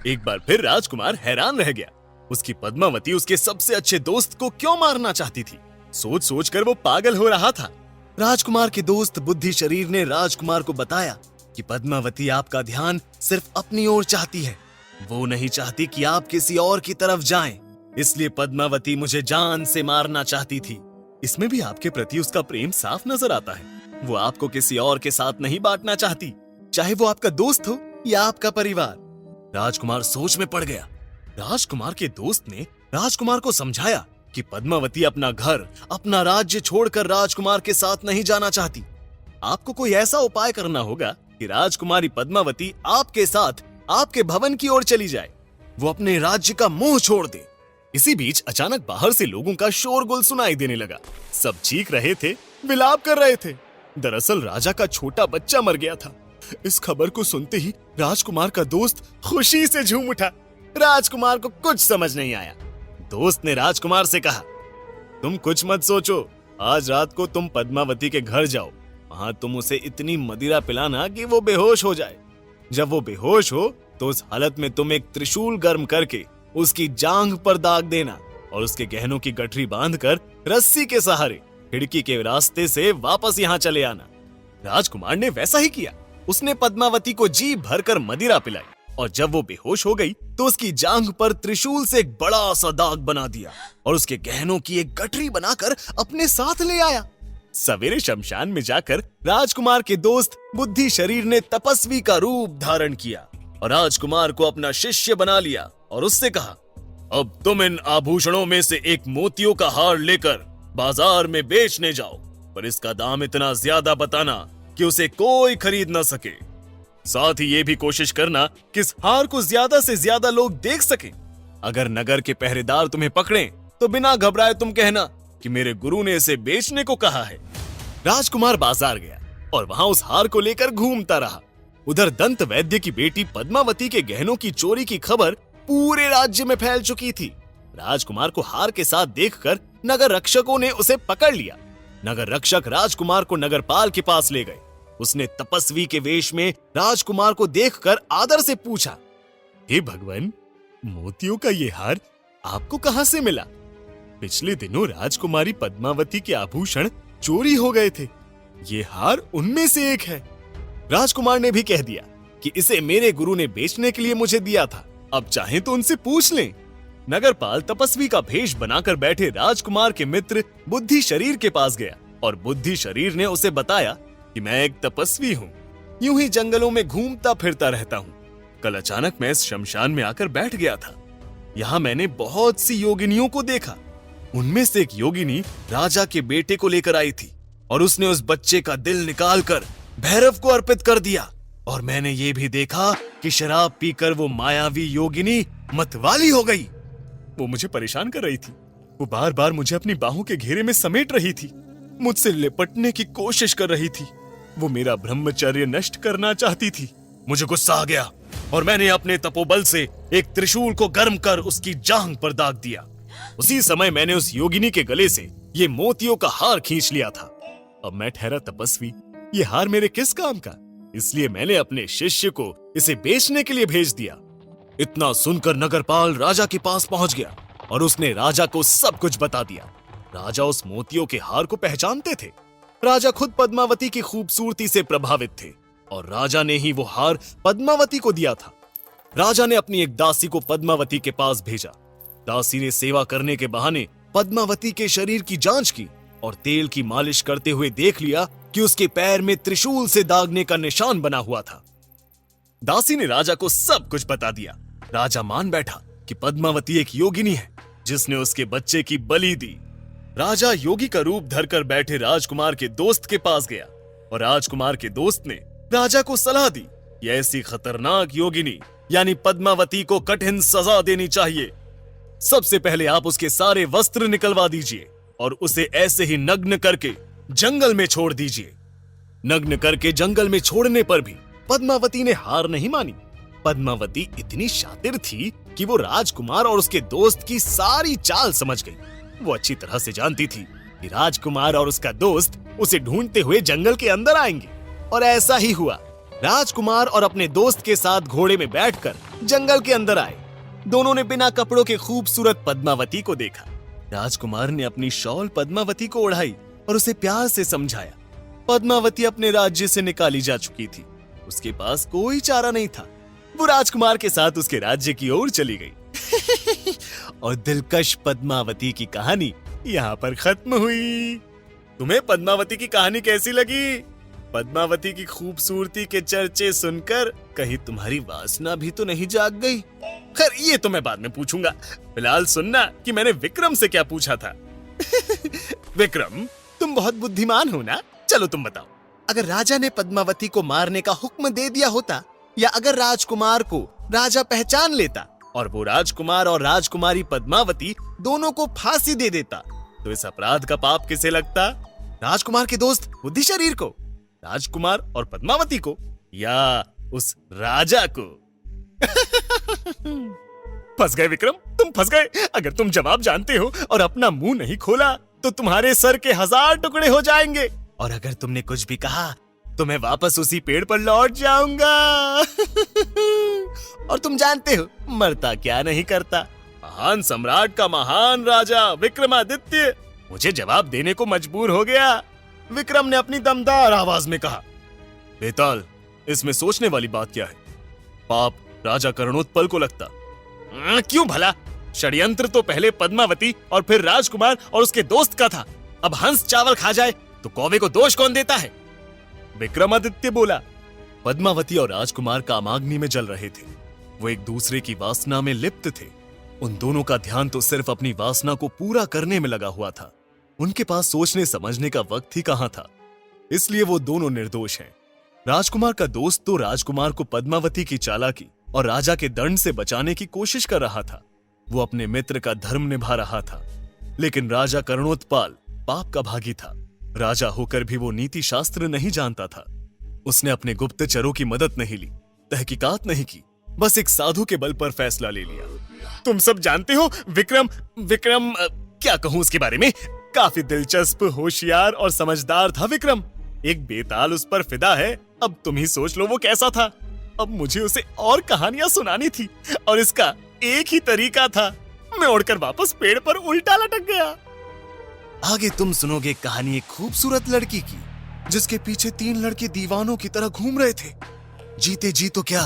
एक बार फिर राजकुमार हैरान रह गया। उसकी पद्मावती उसके सबसे अच्छे दोस्त को क्यों मारना चाहती थी? सोच सोच कर वो पागल हो रहा था। राजकुमार के दोस्त बुद्धि शरीर ने राजकुमार को बताया कि पद्मावती आपका ध्यान सिर्फ अपनी ओर चाहती है। वो नहीं चाहती कि आप किसी और की तरफ जाएं। इसलिए पद्मावती मुझे जान से मारना चाहती थी। इसमें भी आपके प्रति उसका प्रेम साफ नजर आता है। वो आपको किसी और के साथ नहीं बांटना चाहती, चाहे वो आपका दोस्त हो या आपका परिवार। राजकुमार सोच में पड़ गया। राजकुमार के दोस्त ने राजकुमार को समझाया कि पद्मावती अपना घर, अपना राज्य छोड़कर राजकुमार के साथ नहीं जाना चाहती। आपको कोई ऐसा उपाय करना होगा कि राजकुमारी पद्मावती आपके साथ आपके भवन की ओर चली जाए, वो अपने राज्य का मोह छोड़ दे। इसी बीच अचानक बाहर से लोगों का शोरगुल सुनाई देने लगा। सब चीख रहे थे, विलाप कर रहे थे। दरअसल राजा का छोटा बच्चा मर गया था। इस खबर को सुनते ही राजकुमार का दोस्त खुशी से झूम उठा। राजकुमार को कुछ समझ नहीं आया। दोस्त ने राजकुमार से कहा, तुम कुछ मत सोचो, आज रात को तुम पद्मावती के घर जाओ। वहां तुम उसे इतनी मदिरा पिलाना कि वो बेहोश हो जाए। जब वो बेहोश हो तो उस हालत में तुम एक त्रिशूल गर्म करके उसकी जांघ पर दाग देना और उसके गहनों की गठरी बांधकर रस्सी के सहारे खिड़की के रास्ते से वापस यहाँ चले आना। राजकुमार ने वैसा ही किया। उसने पद्मावती को जी भरकर मदिरा पिलाई और जब वो बेहोश हो गई तो उसकी जांघ पर त्रिशूल से एक बड़ा सा दाग बना दिया और उसके गहनों की एक गठरी बनाकर अपने साथ ले आया। सवेरे शमशान में जाकर राजकुमार के दोस्त बुद्धि शरीर ने तपस्वी का रूप धारण किया और राजकुमार को अपना शिष्य बना लिया और उससे कहा, अब तुम इन आभूषणों में से एक मोतियों का हार लेकर बाजार में बेचने जाओ, पर इसका दाम इतना ज्यादा बताना कि उसे कोई खरीद ना सके। साथ ही ये भी कोशिश करना कि इस हार को ज्यादा से ज्यादा लोग देख सकें। अगर नगर के पहरेदार तुम्हें पकड़ें तो बिना घबराए तुम कहना कि मेरे गुरु ने इसे बेचने को कहा है। राजकुमार बाजार गया और वहां उस हार को लेकर घूमता रहा। उधर दंत वैद्य की बेटी पद्मावती के गहनों की चोरी की खबर पूरे राज्य में फैल चुकी थी। राजकुमार को हार के साथ देखकर नगर रक्षकों ने उसे पकड़ लिया। नगर रक्षक राजकुमार को नगरपाल के पास ले गए। उसने तपस्वी के वेश में राजकुमार को देखकर आदर से पूछा, हे भगवान, मोतियों का ये हार आपको कहां से मिला? पिछले दिनों राजकुमारी पद्मावती के आभूषण चोरी हो गए थे। ये हार उनमें से एक है। राजकुमार ने भी कह दिया कि इसे मेरे गुरु ने बेचने के लिए मुझे दिया था। अब चाहें तो उनसे पूछ लें। नगरपाल तपस्वी का भेष बनाकर बैठे राजकुमार के मित्र बुद्धि शरीर के पास गया और बुद्धि शरीर ने उसे बताया कि मैं एक तपस्वी हूँ, यूं ही जंगलों में घूमता फिरता रहता हूँ। कल अचानक मैं इस शमशान में आकर बैठ गया था। यहाँ मैंने बहुत सी योगिनियों को देखा। उनमें से एक योगिनी राजा के बेटे को लेकर आई थी और उसने उस बच्चे का दिल निकालकर भैरव को अर्पित कर दिया। और मैंने ये भी देखा कि शराब पीकर वो मायावी योगिनी मतवाली हो गई। वो मुझे परेशान कर रही थी। वो बार बार मुझे अपनी बाहों के घेरे में समेट रही थी, मुझसे लिपटने की कोशिश कर रही थी। वो मेरा ब्रह्मचर्य नष्ट करना चाहती थी। मुझे गुस्सा आ गया और मैंने अपने तपोबल से एक त्रिशूल को गर्म कर उसकी जांघ पर दाग दिया। उसी समय मैंने उस योगिनी के गले से ये मोतियों का हार खींच लिया था। अब मैं ठहरा तपस्वी, ये हार मेरे किस काम का? इसलिए मैंने अपने शिष्य को इसे बेचने के लिए भेज दिया। इतना सुनकर नगरपाल राजा के पास पहुंच गया और उसने राजा को सब कुछ बता दिया। राजा उस मोतियों के हार को पहचानते थे। राजा खुद पद्मावती की खूबसूरती से प्रभावित थे और राजा ने ही वो हार पद्मावती को दिया था। राजा ने अपनी एक दासी को पद्मावती के पास भेजा। दासी ने सेवा करने के बहाने पद्मावती के शरीर की जांच की और तेल की मालिश करते हुए देख लिया कि उसके पैर में त्रिशूल से दागने का निशान बना हुआ था। दासी ने राजा को सब कुछ बता दिया। राजा मान बैठा कि पद्मावती एक योगिनी है जिसने उसके बच्चे की बलि दी। राजा योगी का रूप धरकर बैठे राजकुमार के दोस्त के पास गया और राजकुमार के दोस्त ने राजा को सलाह दी कि ऐसी खतरनाक योगिनी यानी पद्मावती को कठिन सजा देनी चाहिए। सबसे पहले आप उसके सारे वस्त्र निकलवा दीजिए और उसे ऐसे ही नग्न करके जंगल में छोड़ दीजिए। नग्न करके जंगल में छोड़ने पर भी पद्मावती ने हार नहीं मानी। पद्मावती इतनी शातिर थी कि वो राजकुमार और उसके दोस्त की सारी चाल समझ गई। वो अच्छी तरह से जानती थी कि राजकुमार और उसका दोस्त उसे ढूंढते हुए जंगल के अंदर आएंगे और ऐसा ही हुआ। राजकुमार और अपने दोस्त के साथ घोड़े में बैठकर जंगल के अंदर आए। दोनों ने बिना कपड़ों के खूबसूरत पद्मावती को देखा। राजकुमार ने अपनी शॉल पद्मावती को ओढ़ाई और उसे प्यार से समझाया। पद्मावती अपने राज्य से निकाली जा चुकी थी। उसके पास कोई चारा नहीं था। वो राजकुमार के साथ उसके राज्य की ओर चली गई। और दिलकश पद्मावती की कहानी यहाँ पर खत्म हुई। तुम्हें पद्मावती की कहानी कैसी लगी? पद्मावती की खूबसूरती के चर्चे सुनकर कहीं तुम्हारी वासना भी तो नहीं जाग गई? खैर ये तो मैं बाद में पूछूंगा। फिलहाल सुनना कि मैंने विक्रम से क्या पूछा था। विक्रम, तुम बहुत बुद्धिमान हो ना? चलो तुम बताओ, अगर राजा ने पद्मावती को मारने का हुक्म दे दिया होता, या अगर राजकुमार को राजा पहचान लेता और वो राजकुमार और राजकुमारी पद्मावती दोनों को फांसी दे देता, तो इस अपराध का पाप किसे लगता? राजकुमार के दोस्त बुद्धि शरीर को, राजकुमार और पद्मावती को, या उस राजा को? फंस गए विक्रम, तुम फंस गए। अगर तुम जवाब जानते हो और अपना मुंह नहीं खोला तो तुम्हारे सर के 1000 टुकड़े हो जाएंगे। और अगर तुमने कुछ भी कहा तो मैं वापस उसी पेड़ पर लौट जाऊंगा। और तुम जानते हो मरता क्या नहीं करता। महान सम्राट का महान राजा विक्रमादित्य मुझे जवाब देने को मजबूर हो गया। विक्रम ने अपनी दमदार आवाज में कहा, बेताल, इसमें सोचने वाली बात क्या है? पाप राजा कर्णोत्पल को लगता। क्यों भला? षड्यंत्र तो पहले पद्मावती और फिर राजकुमार और उसके दोस्त का था। अब हंस चावल खा जाए तो कौवे को दोष कौन देता है? विक्रमादित्य बोला। पद्मावती और राजकुमार कामाग्नि में जल रहे थे। वो एक दूसरे की वासना में लिप्त थे। उन दोनों का ध्यान तो सिर्फ अपनी वासना को पूरा करने में लगा हुआ था। उनके पास सोचने समझने का वक्त ही कहां था। इसलिए वो दोनों निर्दोष हैं। राजकुमार का दोस्त तो राजकुमार को पद्मावती की चालाकी और राजा के दंड से बचाने की कोशिश कर रहा था। वो अपने मित्र का धर्म निभा रहा था। लेकिन राजा कर्णोत्पाल पाप का भागी था। राजा होकर भी वो नीति शास्त्र नहीं जानता था। उसने अपने गुप्तचरों की मदद नहीं ली, तहकीकात नहीं की, बस एक साधु के बल पर फैसला ले लिया। तुम सब जानते हो विक्रम क्या कहूं उसके बारे में? काफी दिलचस्प, होशियार और समझदार था विक्रम। एक बेताल उस पर फिदा है। अब तुम ही सोच लो वो कैसा था। अब मुझे उसे और कहानियां सुनानी थी और इसका एक ही तरीका था। मैं उड़कर वापस पेड़ पर उल्टा लटक गया। आगे तुम सुनोगे कहानी एक खूबसूरत लड़की की, जिसके पीछे 3 लड़के दीवानों की तरह घूम रहे थे। जीते जी तो क्या,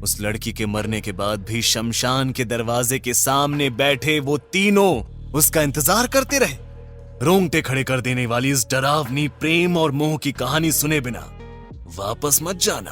उस लड़की के मरने के बाद भी शमशान के दरवाजे के सामने बैठे वो तीनों उसका इंतजार करते रहे। रोंगटे खड़े कर देने वाली इस डरावनी प्रेम और मोह की कहानी सुने बिना वापस मत जाना।